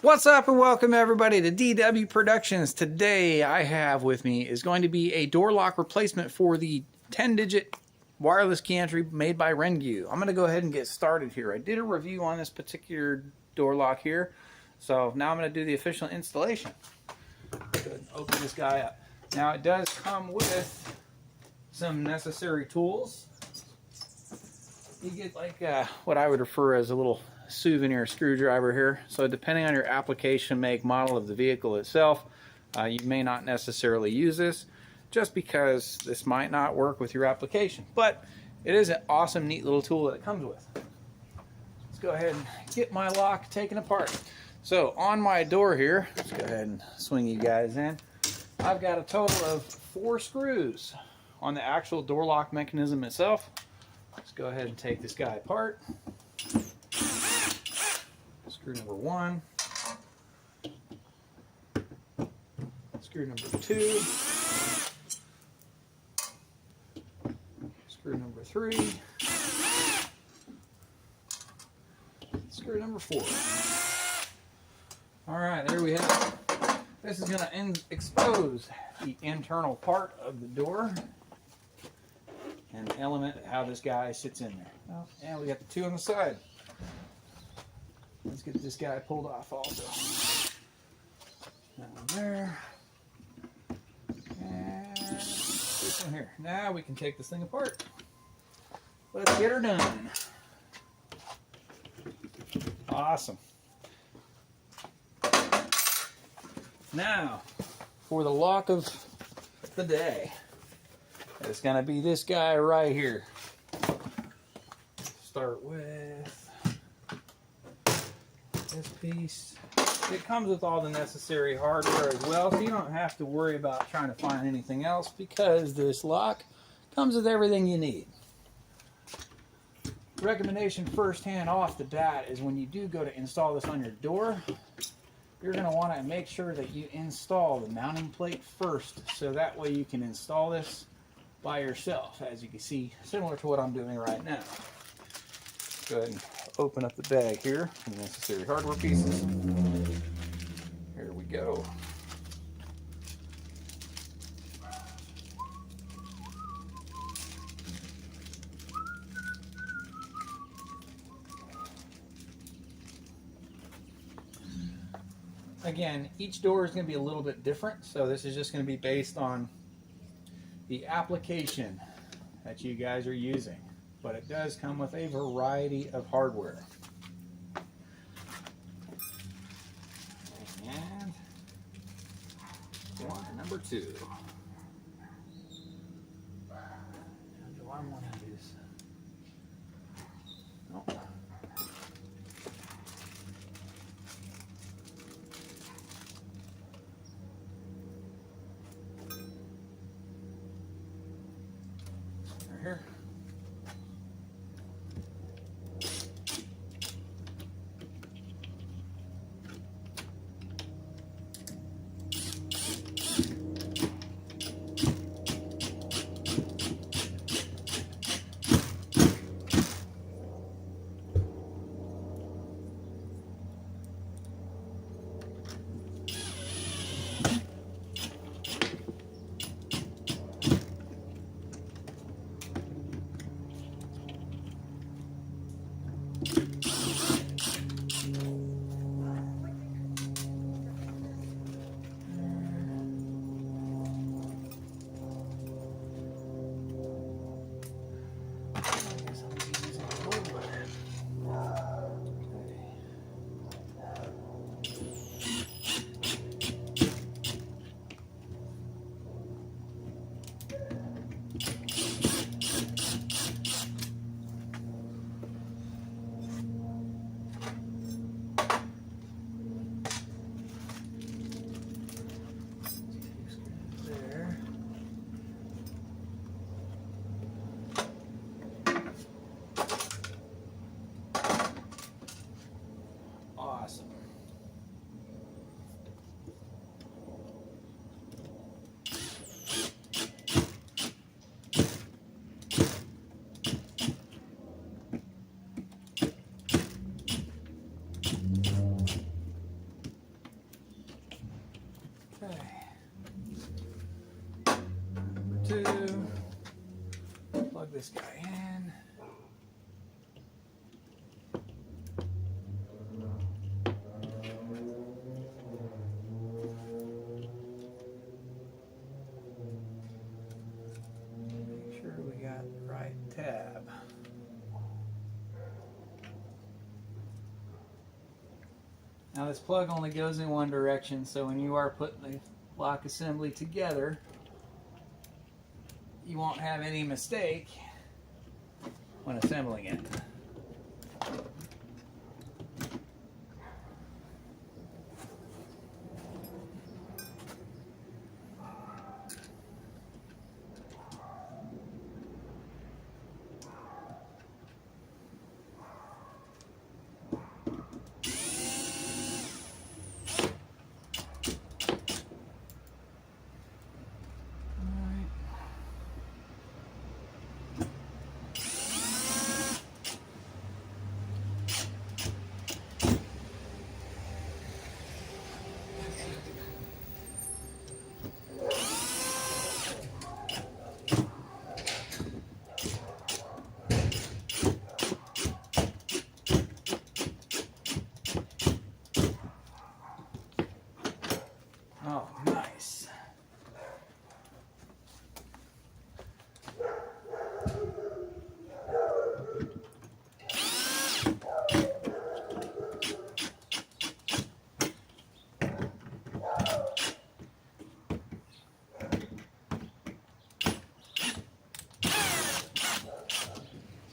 What's up and welcome everybody to dwproductions. Today I have with me is going to be a door lock replacement for the 10-digit wireless key entry made by Rengue. I'm going to go ahead and get started here. I did a review on this particular door lock here, so now I'm going to do the official installation. Go ahead and open this guy up. Now it does come with some necessary tools. You get like what I would refer as a little souvenir screwdriver here. So depending on your application, make, model of the vehicle itself, you may not necessarily use this just because this might not work with your application. But it is an awesome, neat little tool that it comes with. Let's go ahead and get my lock taken apart. So on my door here, let's go ahead and swing you guys in. I've got a total of 4 screws on the actual door lock mechanism itself. Let's go ahead and take this guy apart. Screw number 1, screw number 2, screw number 3, screw number 4. Alright, there we have it. This is going to expose the internal part of the door and the element of how this guy sits in there. Oh, and we got the 2 on the side. Let's get this guy pulled off also. That one there. And this one here. Now we can take this thing apart. Let's get her done. Awesome. Now, for the lock of the day, it's going to be this guy right here. Start with this piece. It comes with all the necessary hardware as well, so you don't have to worry about trying to find anything else because this lock comes with everything you need. Recommendation firsthand off the bat is when you do go to install this on your door, you're going to want to make sure that you install the mounting plate first, so that way you can install this by yourself, as you can see, similar to what I'm doing right now. Go ahead and open up the bag here, the necessary hardware pieces. Here we go. Again, each door is going to be a little bit different, so this is just going to be based on the application that you guys are using. But it does come with a variety of hardware. And one, number 2. Do I want to use? Nope. Right here. Awesome. this guy in. Make sure we got the right tab. Now this plug only goes in one direction, so when you are putting the lock assembly together, you won't have any mistake when assembling it. Oh, nice.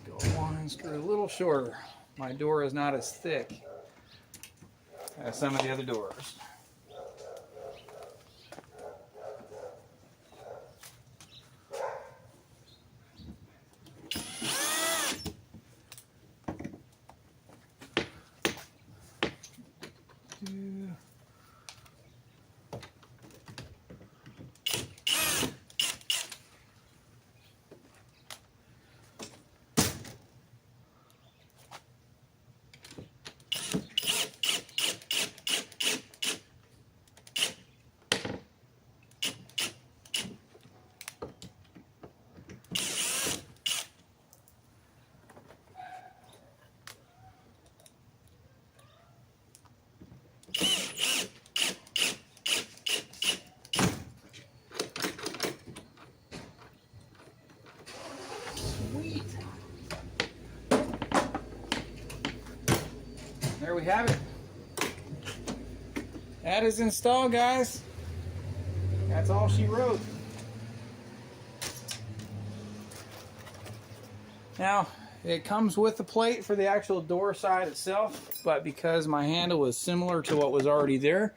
Go one screw a little shorter. My door is not as thick as some of the other doors. Sweet. There we have it. That is installed, guys. That's all she wrote. Now, it comes with the plate for the actual door side itself, but because my handle is similar to what was already there,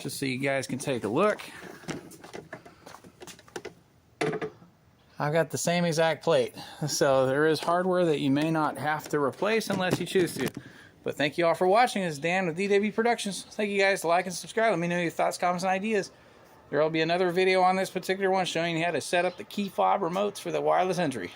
just so you guys can take a look, I've got the same exact plate. So there is hardware that you may not have to replace unless you choose to. But thank you all for watching. This is Dan with dwproductions. Thank you guys. Like and subscribe. Let me know your thoughts, comments, and ideas. There will be another video on this particular one showing you how to set up the key fob remotes for the wireless entry.